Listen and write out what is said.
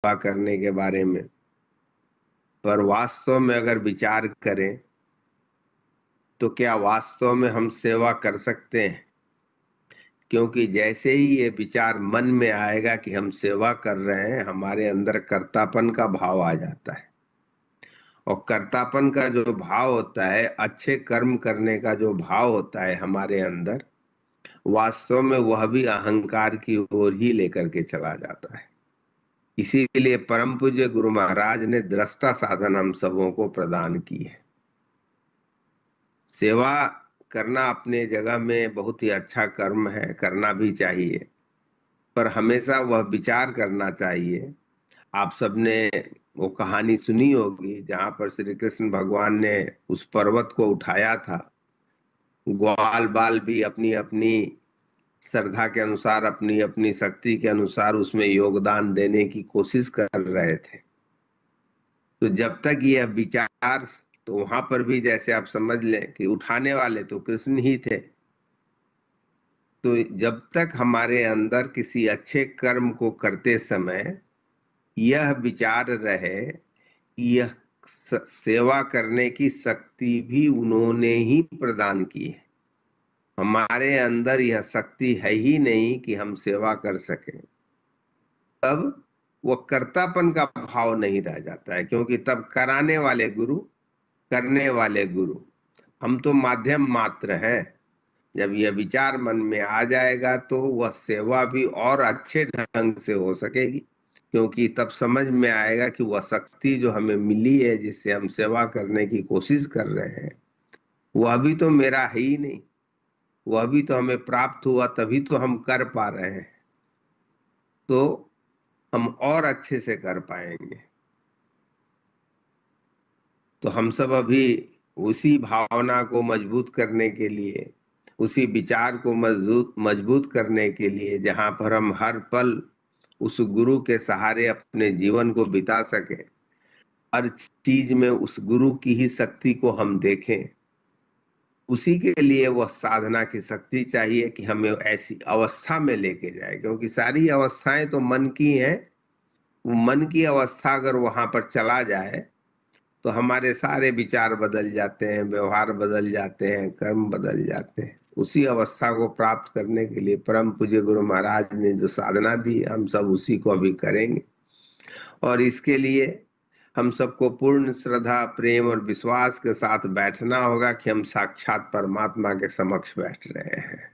करने के बारे में, पर वास्तव में अगर विचार करें तो क्या वास्तव में हम सेवा कर सकते हैं? क्योंकि जैसे ही ये विचार मन में आएगा कि हम सेवा कर रहे हैं, हमारे अंदर कर्तापन का भाव आ जाता है। और कर्तापन का जो भाव होता है, अच्छे कर्म करने का जो भाव होता है हमारे अंदर, वास्तव में वह भी अहंकार की ओर ही लेकर के चला जाता है। इसीलिए परम पूज्य गुरु महाराज ने दृष्टा साधन हम सबों को प्रदान की है। सेवा करना अपने जगह में बहुत ही अच्छा कर्म है, करना भी चाहिए, पर हमेशा वह विचार करना चाहिए। आप सबने वो कहानी सुनी होगी जहां पर श्री कृष्ण भगवान ने उस पर्वत को उठाया था। ग्वाल बाल भी अपनी अपनी श्रद्धा के अनुसार, अपनी अपनी शक्ति के अनुसार उसमें योगदान देने की कोशिश कर रहे थे। तो जब तक यह विचार, तो वहां पर भी जैसे आप समझ लें कि उठाने वाले तो कृष्ण ही थे। तो जब तक हमारे अंदर किसी अच्छे कर्म को करते समय यह विचार रहे कि यह सेवा करने की शक्ति भी उन्होंने ही प्रदान की है, हमारे अंदर यह शक्ति है ही नहीं कि हम सेवा कर सकें, तब वह कर्तापन का भाव नहीं रह जाता है। क्योंकि तब कराने वाले गुरु, करने वाले गुरु, हम तो माध्यम मात्र हैं। जब यह विचार मन में आ जाएगा तो वह सेवा भी और अच्छे ढंग से हो सकेगी। क्योंकि तब समझ में आएगा कि वह शक्ति जो हमें मिली है, जिससे हम सेवा करने की कोशिश कर रहे हैं, वह भी तो मेरा है ही नहीं, वह भी तो हमें प्राप्त हुआ तभी तो हम कर पा रहे हैं। तो हम और अच्छे से कर पाएंगे। तो हम सब अभी उसी भावना को मजबूत करने के लिए, उसी विचार को मजबूत मजबूत करने के लिए, जहां पर हम हर पल उस गुरु के सहारे अपने जीवन को बिता सके, हर चीज में उस गुरु की ही शक्ति को हम देखें, उसी के लिए वह साधना की शक्ति चाहिए कि हमें ऐसी अवस्था में लेके जाए। क्योंकि सारी अवस्थाएं तो मन की हैं। वो मन की अवस्था अगर वहां पर चला जाए तो हमारे सारे विचार बदल जाते हैं, व्यवहार बदल जाते हैं, कर्म बदल जाते हैं। उसी अवस्था को प्राप्त करने के लिए परम पूज्य गुरु महाराज ने जो साधना दी, हम सब उसी को अभी करेंगे। और इसके लिए हम सबको पूर्ण श्रद्धा, प्रेम और विश्वास के साथ बैठना होगा कि हम साक्षात परमात्मा के समक्ष बैठ रहे हैं।